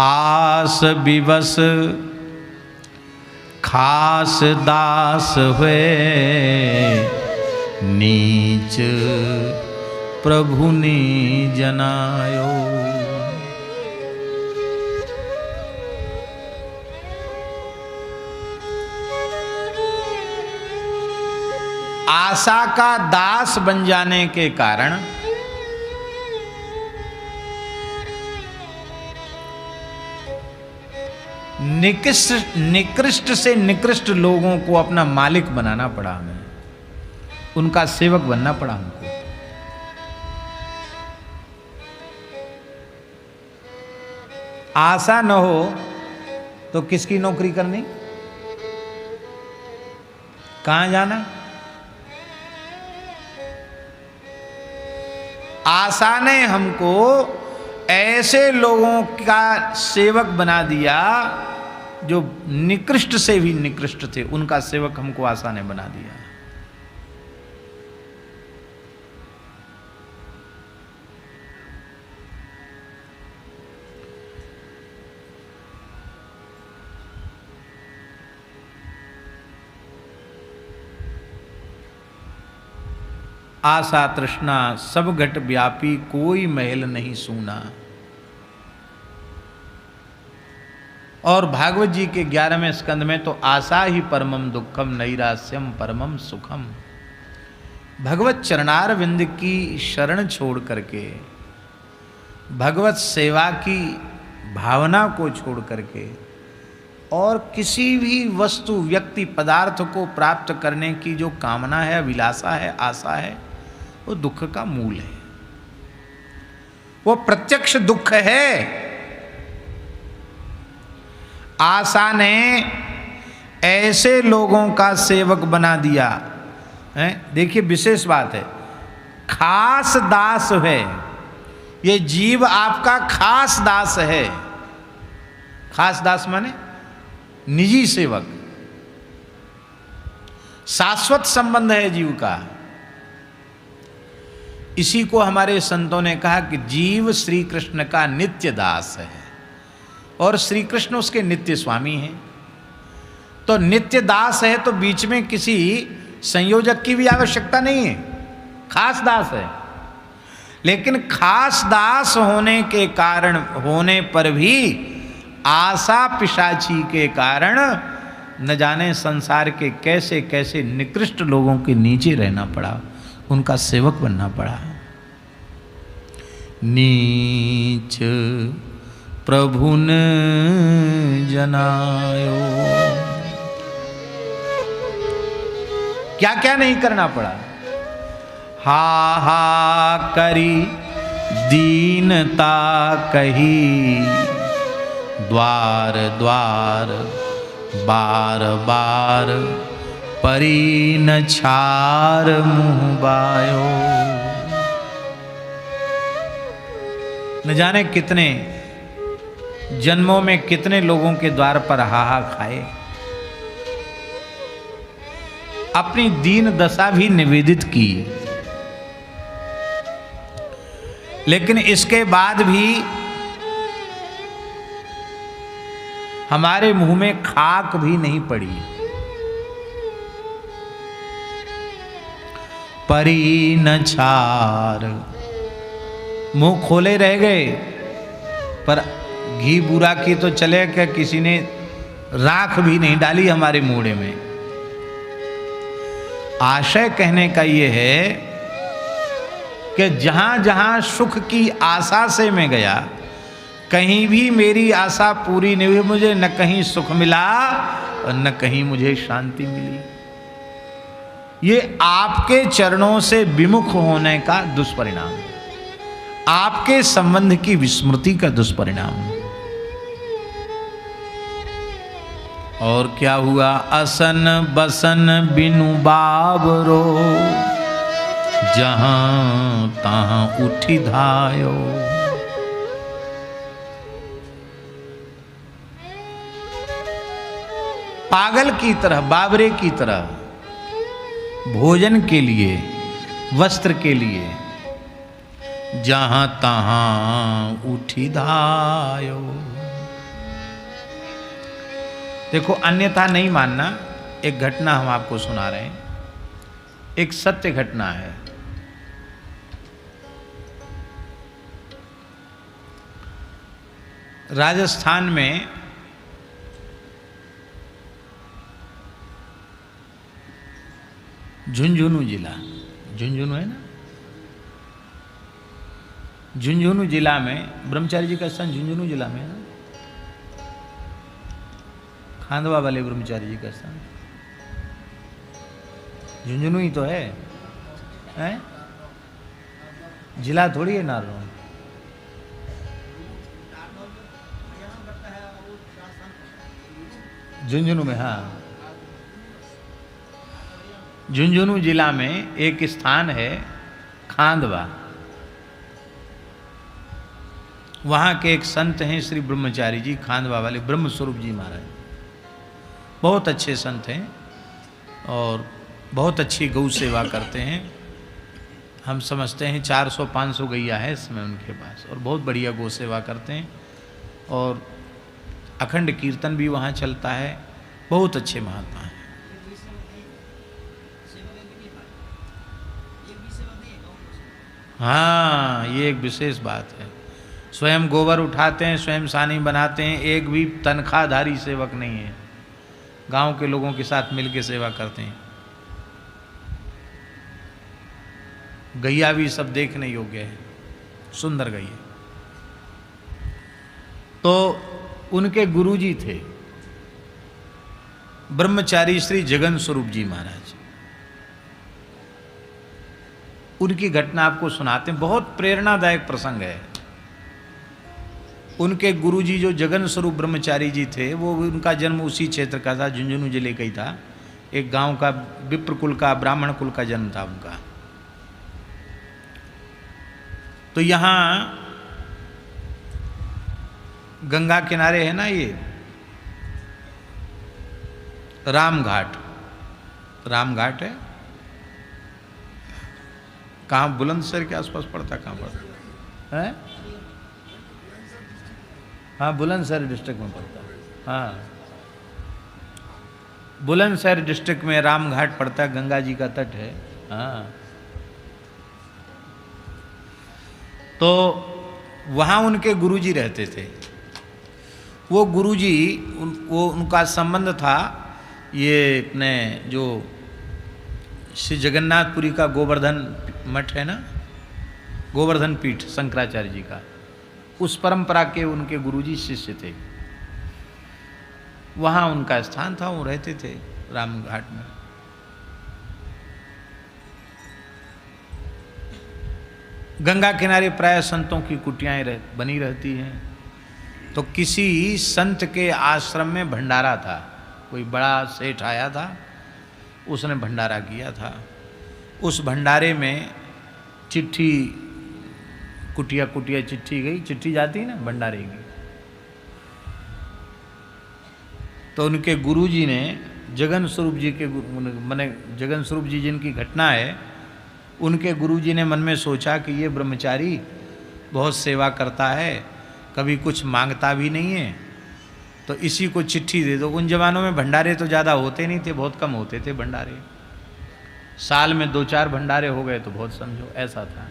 आस विवश खास दास हुए, नीच प्रभु ने जनायो। आशा का दास बन जाने के कारण निकृष्ट से निकृष्ट लोगों को अपना मालिक बनाना पड़ा हमें, उनका सेवक बनना पड़ा हमको। आशा न हो तो किसकी नौकरी करनी, कहां जाना। आशा ने हमको ऐसे लोगों का सेवक बना दिया जो निकृष्ट से भी निकृष्ट थे, उनका सेवक हमको आशा ने बना दिया। आशा तृष्णा सब घट व्यापी, कोई महल नहीं सूना। और भागवत जी के 11वें स्कंद में तो आशा ही परमम दुखम नैरास्यम परमम सुखम। भगवत चरणार विंद की शरण छोड़ करके, भगवत सेवा की भावना को छोड़ करके और किसी भी वस्तु व्यक्ति पदार्थ को प्राप्त करने की जो कामना है, अभिलाषा है, आशा है, वो दुख का मूल है, वो प्रत्यक्ष दुख है। आशा ने ऐसे लोगों का सेवक बना दिया है। देखिए विशेष बात है, खास दास है। ये जीव आपका खास दास है। खास दास माने निजी सेवक, शाश्वत संबंध है जीव का। इसी को हमारे संतों ने कहा कि जीव श्री कृष्ण का नित्य दास है और श्री कृष्ण उसके नित्य स्वामी हैं। तो नित्य दास है तो बीच में किसी संयोजक की भी आवश्यकता नहीं है, खास दास है। लेकिन खास दास होने के कारण, होने पर भी आशा पिशाची के कारण न जाने संसार के कैसे कैसे निकृष्ट लोगों के नीचे रहना पड़ा, उनका सेवक बनना पड़ा। नीच प्रभु न जनायो। क्या क्या नहीं करना पड़ा। हा हा करी दीनता कही, द्वार द्वार बार बार परी न छार मुँह बायो। न जाने कितने जन्मों में कितने लोगों के द्वार पर हाहा खाए, अपनी दीन दशा भी निवेदित की, लेकिन इसके बाद भी हमारे मुंह में खाक भी नहीं पड़ी। परी न छार, मुंह खोले रह गए, पर घी बुरा की तो चले कि किसी ने राख भी नहीं डाली हमारे मूड़े में। आशय कहने का ये है कि जहां जहां सुख की आशा से मैं गया, कहीं भी मेरी आशा पूरी नहीं हुई, मुझे न कहीं सुख मिला और न कहीं मुझे शांति मिली। ये आपके चरणों से विमुख होने का दुष्परिणाम, आपके संबंध की विस्मृति का दुष्परिणाम। और क्या हुआ। असन बसन बिनु बाबरो, जहां तहां उठी धायो। पागल की तरह, बाबरे की तरह भोजन के लिए, वस्त्र के लिए जहां तहां उठी धायो। देखो अन्यथा नहीं मानना, एक घटना हम आपको सुना रहे हैं, एक सत्य घटना है। राजस्थान में झुंझुनू जिला, झुंझुनू है ना, झुंझुनू जिला में ब्रह्मचारी जी का स्थान झुंझुनू जिला में है ना, खांडवा वाले ब्रह्मचारी जी का स्थान झुंझुनू ही तो है, हैं? जिला थोड़ी है नारनौल। झुंझुनू में, हाँ, झुंझुनू जिला में एक स्थान है खांडवा। वहाँ के एक संत हैं श्री ब्रह्मचारी जी, खांडवा वाले ब्रह्म स्वरूप जी महाराज। बहुत अच्छे संत हैं और बहुत अच्छी गौ सेवा करते हैं। हम समझते हैं 400-500 गैया है इस समय उनके पास, और बहुत बढ़िया गौ सेवा करते हैं। और अखंड कीर्तन भी वहाँ चलता है। बहुत अच्छे महात्मा हैं। हाँ, ये एक विशेष बात है। स्वयं गोबर उठाते हैं, स्वयं सानी बनाते हैं, एक भी तनख्वाहधारी सेवक नहीं है। गांव के लोगों के साथ मिलकर सेवा करते हैं। गैया भी सब देखने योग्य है, सुंदर गैया। तो उनके गुरुजी थे ब्रह्मचारी श्री जगन स्वरूप जी महाराज। उनकी घटना आपको सुनाते हैं, बहुत प्रेरणादायक प्रसंग है। उनके गुरुजी जो जगन स्वरूप ब्रह्मचारी जी थे, वो उनका जन्म उसी क्षेत्र का था, झुंझुनू जिले का ही था। एक गांव का विप्र कुल का, ब्राह्मण कुल का जन्म था उनका। तो यहाँ गंगा किनारे है ना ये रामघाट, रामघाट है। कहाँ? बुलंदशहर के आसपास पड़ता, कहाँ पड़ता है? हाँ, बुलंदशहर डिस्ट्रिक्ट में पड़ता है। हाँ, बुलंदशहर डिस्ट्रिक्ट में रामघाट पड़ता है, गंगा जी का तट है। हाँ, तो वहाँ उनके गुरुजी रहते थे। वो गुरुजी वो उनका संबंध था ये अपने जो श्री जगन्नाथपुरी का गोवर्धन मठ है ना, गोवर्धन पीठ शंकराचार्य जी का, उस परंपरा के उनके गुरुजी शिष्य थे। वहाँ उनका स्थान था, वो रहते थे रामघाट में। गंगा किनारे प्राय संतों की कुटियाएं बनी रहती हैं। तो किसी संत के आश्रम में भंडारा था, कोई बड़ा सेठ आया था, उसने भंडारा किया था। उस भंडारे में चिट्ठी, कुटिया कुटिया चिट्ठी गई, चिट्ठी जाती है ना भंडारे की। तो उनके गुरुजी ने जगन स्वरूप जी के माने जगन स्वरूप जी जिनकी घटना है, उनके गुरुजी ने मन में सोचा कि ये ब्रह्मचारी बहुत सेवा करता है, कभी कुछ मांगता भी नहीं है, तो इसी को चिट्ठी दे दो। उन जमानों में भंडारे तो ज़्यादा होते नहीं थे, बहुत कम होते थे भंडारे। साल में 2-4 भंडारे हो गए तो बहुत समझो, ऐसा था।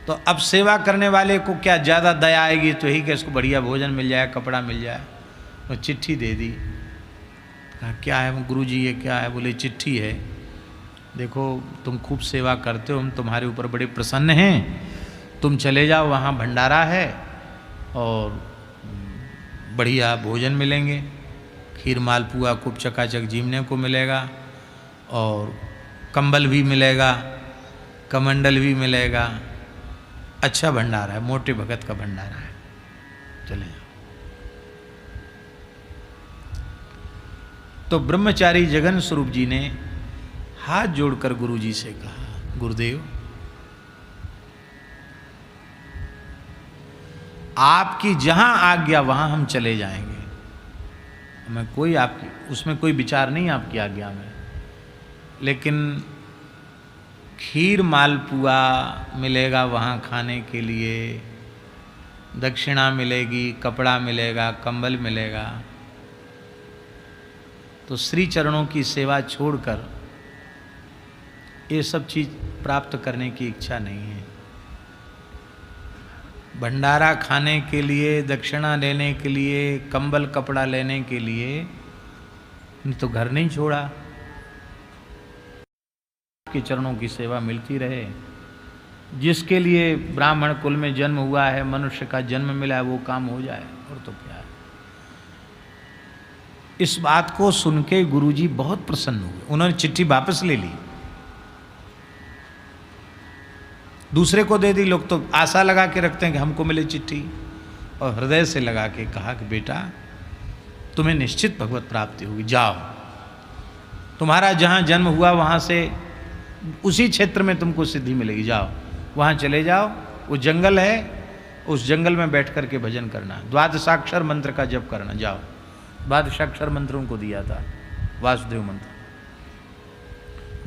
तो अब सेवा करने वाले को क्या ज़्यादा दया आएगी, तो ही कि इसको बढ़िया भोजन मिल जाए, कपड़ा मिल जाए। तो चिट्ठी दे दी। कहा क्या है गुरुजी, ये क्या है? बोले चिट्ठी है, देखो तुम खूब सेवा करते हो, हम तुम्हारे ऊपर बड़े प्रसन्न हैं, तुम चले जाओ, वहाँ भंडारा है और बढ़िया भोजन मिलेंगे, खीर मालपुआ खूब चकाचक जीमने को मिलेगा, और कंबल भी मिलेगा, कमंडल भी मिलेगा। अच्छा भंडारा है, मोटे भगत का भंडारा है, चले जाओ। तो ब्रह्मचारी जगन स्वरूप जी ने हाथ जोड़कर गुरुजी से कहा, गुरुदेव आपकी जहां आज्ञा वहां हम चले जाएंगे, हमें कोई आपकी उसमें कोई विचार नहीं आपकी आज्ञा में, लेकिन खीर मालपुआ मिलेगा वहाँ खाने के लिए, दक्षिणा मिलेगी, कपड़ा मिलेगा, कंबल मिलेगा, तो श्री चरणों की सेवा छोड़कर ये सब चीज़ प्राप्त करने की इच्छा नहीं है। भंडारा खाने के लिए, दक्षिणा लेने के लिए, कंबल कपड़ा लेने के लिए तो घर नहीं छोड़ा। के चरणों की सेवा मिलती रहे। जिसके लिए ब्राह्मण कुल में जन्म हुआ है, मनुष्य का जन्म मिला है, वो काम हो जाए, और तो क्या है। इस बात को सुन के गुरुजी बहुत प्रसन्न हुए। उन्होंने चिट्ठी वापस ले ली, दूसरे को दे दी। लोग तो आशा लगा के रखते हैं कि हमको मिले चिट्ठी, और हृदय से लगा के कहा कि बेटा तुम्हें निश्चित भगवत प्राप्ति होगी, जाओ। तुम्हारा जहाँ जन्म हुआ वहाँ से उसी क्षेत्र में तुमको सिद्धि मिलेगी, जाओ वहाँ चले जाओ। वो जंगल है, उस जंगल में बैठ करके भजन करना, द्वादशाक्षर मंत्र का जप करना, जाओ। द्वादशाक्षर मंत्र उनको दिया था, वासुदेव मंत्र,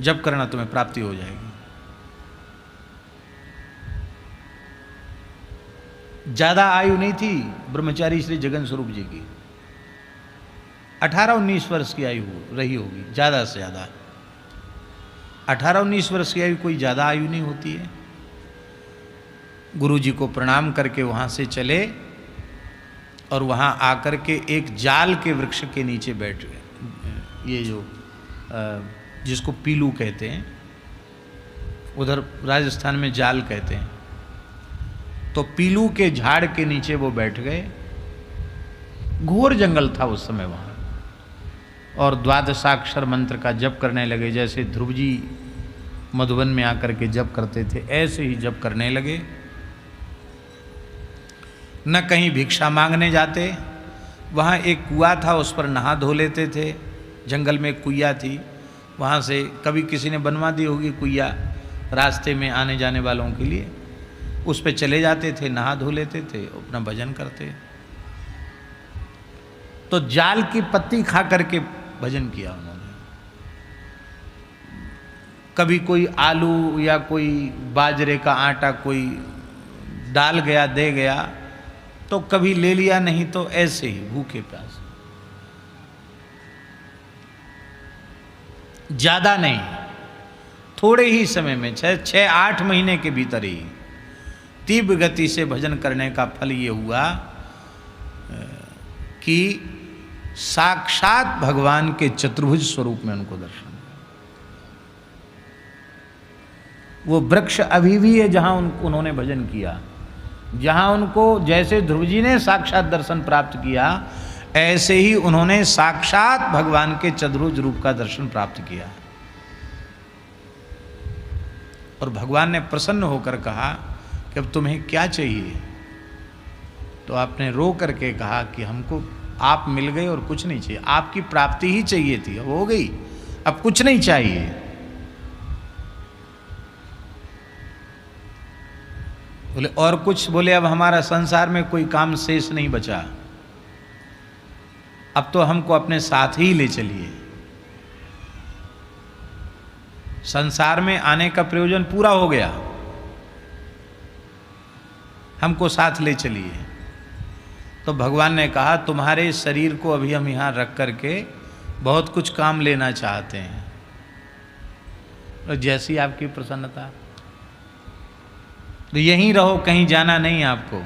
जप करना, तुम्हें प्राप्ति हो जाएगी। ज़्यादा आयु नहीं थी ब्रह्मचारी श्री जगन स्वरूप जी की, 18-19 वर्ष की आयु रही होगी, ज़्यादा से ज़्यादा। 18-19 वर्ष की आयु कोई ज़्यादा आयु नहीं होती है। गुरु जी को प्रणाम करके वहाँ से चले और वहाँ आकर के एक जाल के वृक्ष के नीचे बैठ गए। ये जो जिसको पीलू कहते हैं, उधर राजस्थान में जाल कहते हैं, तो पीलू के झाड़ के नीचे वो बैठ गए। घोर जंगल था उस समय वहाँ, और द्वादशाक्षर मंत्र का जप करने लगे। जैसे ध्रुव जी मधुबन में आकर के जप करते थे, ऐसे ही जप करने लगे। न कहीं भिक्षा मांगने जाते, वहाँ एक कुआं था, उस पर नहा धो लेते थे। जंगल में एक कुइया थी, वहाँ से कभी किसी ने बनवा दी होगी कुइया रास्ते में आने जाने वालों के लिए, उस पे चले जाते थे, नहा धो लेते थे, अपना भजन करते। तो जाल की पत्ती खा करके भजन किया उन्होंने। कभी कोई आलू या कोई बाजरे का आटा कोई डाल गया, दे गया, तो कभी ले लिया, नहीं तो ऐसे ही भूखे प्यासे। ज़्यादा नहीं, थोड़े ही समय में 6-8 महीने के भीतर ही तीव्र गति से भजन करने का फल ये हुआ कि साक्षात भगवान के चतुर्भुज स्वरूप में उनको दर्शन। वो वृक्ष अभी भी है जहाँ उन्होंने भजन किया, जहाँ उनको जैसे ध्रुव जी ने साक्षात दर्शन प्राप्त किया, ऐसे ही उन्होंने साक्षात भगवान के चतुर्भुज रूप का दर्शन प्राप्त किया। और भगवान ने प्रसन्न होकर कहा कि अब तुम्हें क्या चाहिए। तो आपने रो करके कहा कि हमको आप मिल गए और कुछ नहीं चाहिए, आपकी प्राप्ति ही चाहिए थी, अब हो गई, अब कुछ नहीं चाहिए। बोले और कुछ? बोले अब हमारा संसार में कोई काम शेष नहीं बचा, अब तो हमको अपने साथ ही ले चलिए। संसार में आने का प्रयोजन पूरा हो गया, हमको साथ ले चलिए। तो भगवान ने कहा तुम्हारे शरीर को अभी हम यहाँ रख करके बहुत कुछ काम लेना चाहते हैं, और जैसी आपकी प्रसन्नता, तो यहीं रहो, कहीं जाना नहीं आपको,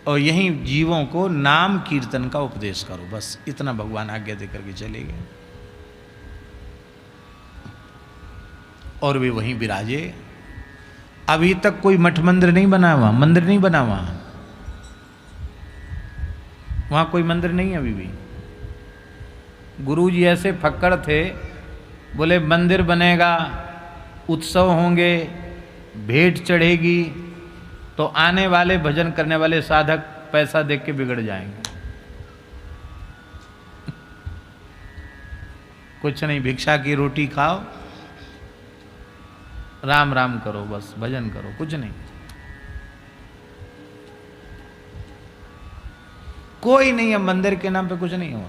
और यहीं जीवों को नाम कीर्तन का उपदेश करो, बस इतना भगवान आज्ञा दे करके चले गए। और वे वहीं विराजे। अभी तक कोई मठ मंदिर नहीं बना, वहाँ मंदिर नहीं बना, वहाँ कोई मंदिर नहीं है अभी भी। गुरु जी ऐसे फक्कड़ थे, बोले मंदिर बनेगा, उत्सव होंगे, भेंट चढ़ेगी, तो आने वाले भजन करने वाले साधक पैसा देख के बिगड़ जाएंगे। कुछ नहीं, भिक्षा की रोटी खाओ, राम राम करो, बस भजन करो, कुछ नहीं। कोई नहीं है मंदिर के नाम पे, कुछ नहीं हो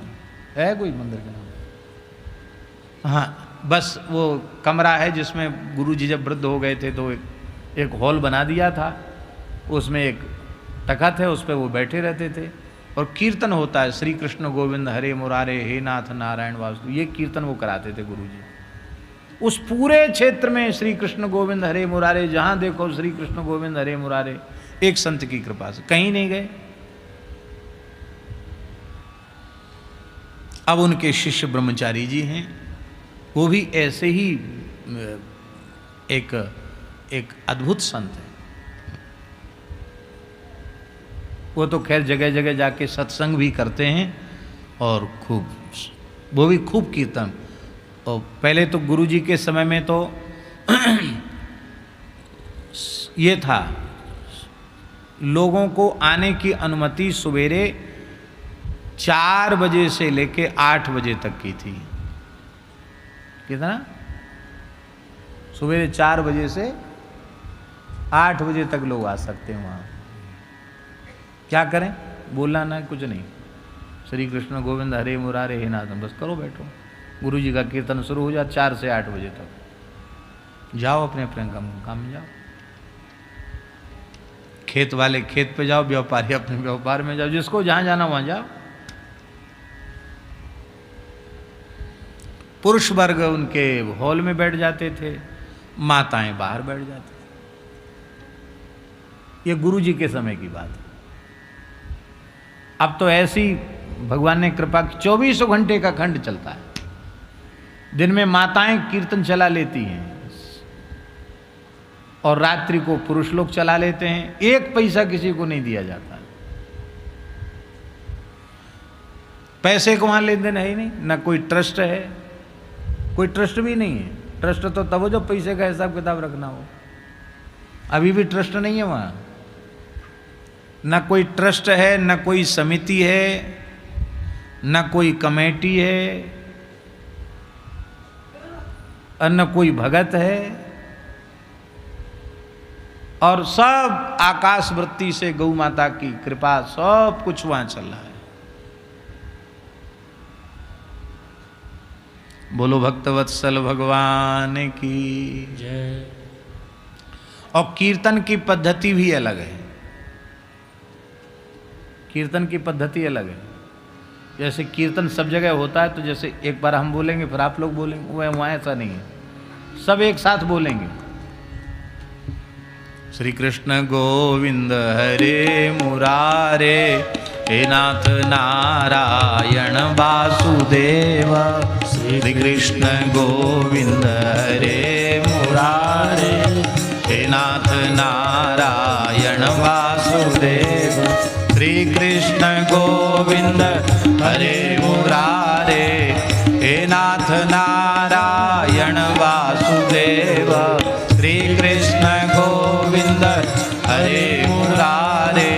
है कोई मंदिर के नाम पे। हाँ, बस वो कमरा है जिसमें गुरु जी जब वृद्ध हो गए थे तो एक हॉल बना दिया था, उसमें एक तखत है, उस पर वो बैठे रहते थे और कीर्तन होता है, श्री कृष्ण गोविंद हरे मुरारे हे नाथ नारायण वासुदेव, ये कीर्तन वो कराते थे गुरुजी। उस पूरे क्षेत्र में श्री कृष्ण गोविंद हरे मुरारे, जहाँ देखो श्री कृष्ण गोविंद हरे मुरारे, एक संत की कृपा से, कहीं नहीं गए। अब उनके शिष्य ब्रह्मचारी जी हैं, वो भी ऐसे ही एक अद्भुत संत है। वो तो खैर जगह जगह जाके सत्संग भी करते हैं और खूब, वो भी खूब कीर्तन। और पहले तो गुरुजी के समय में तो ये था, लोगों को आने की अनुमति सवेरे 4 बजे से लेके 8 बजे तक की थी। कितना? सवेरे 4 बजे से 8 बजे तक लोग आ सकते हैं वहाँ। क्या करें? बोलना ना, कुछ नहीं, श्री कृष्ण गोविंद हरे मुरारे हे नाथ, बस करो, बैठो, गुरु जी का कीर्तन शुरू हो जाए 4 से 8 बजे तक। जाओ अपने अपने काम में जाओ, खेत वाले खेत पे जाओ, व्यापारी अपने व्यापार में जाओ, जिसको जहाँ जाना वहाँ जाओ। पुरुष वर्ग उनके हॉल में बैठ जाते थे, माताएं बाहर बैठ जाती। ये गुरु जी के समय की बात है। अब तो ऐसी भगवान ने कृपा की, 24 घंटे का खंड चलता है। दिन में माताएं कीर्तन चला लेती हैं और रात्रि को पुरुष लोग चला लेते हैं। 1 पैसा किसी को नहीं दिया जाता। पैसे को वहां लेन देन है ही नहीं, ना कोई ट्रस्ट है, कोई ट्रस्ट भी नहीं है। ट्रस्ट तो तब हो जब पैसे का हिसाब किताब रखना हो। अभी भी ट्रस्ट नहीं है वहां, ना कोई ट्रस्ट है, ना कोई समिति है, ना कोई कमेटी है, और न कोई भगत है। और सब आकाश वृत्ति से गौ माता की कृपा, सब कुछ वहां चल रहा है। बोलो भक्तवत्सल भगवान की जय। और कीर्तन की पद्धति भी अलग है। कीर्तन की पद्धति अलग है। जैसे कीर्तन सब जगह होता है, तो जैसे एक बार हम बोलेंगे फिर आप लोग बोलेंगे, वहाँ ऐसा नहीं है, सब एक साथ बोलेंगे। श्री कृष्ण गोविंद हरे मुरारे हे नाथ नारायण वासुदेव। श्री कृष्ण गोविंद हरे मुरारे हे नाथ नारायण वासुदेव। श्री कृष्ण गोविंद हरे मुरारे हे नाथ नारायण वासुदेव। श्री कृष्ण गोविंद हरे मुरारे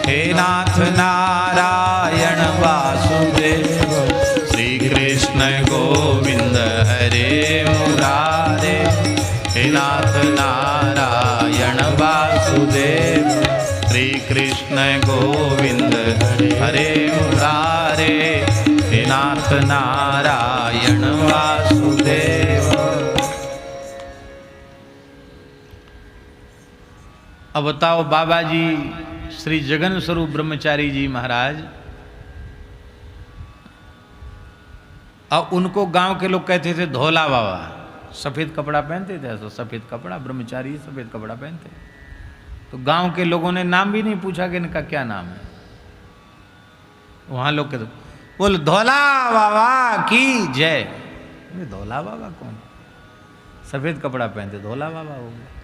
हे नाथ नारायण वासुदेव। श्री कृष्ण गोविंद हरे मुरारे हे नाथ नारायण वासुदेव। श्री कृष्ण गोविंद हरे मुरारे हे नाथ नारायण वासुदेव। अब बताओ बाबा जी श्री जगन स्वरूप ब्रह्मचारी जी महाराज, और उनको गांव के लोग कहते थे धोला बाबा। सफेद कपड़ा पहनते थे, ऐसा सफेद कपड़ा, ब्रह्मचारी सफेद कपड़ा पहनते। तो गांव के लोगों ने नाम भी नहीं पूछा कि इनका क्या नाम है। वहां लोग कहते बोल धोला बाबा की जय। धोला बाबा कौन? सफेद कपड़ा पहनते, धोला बाबा हो गए।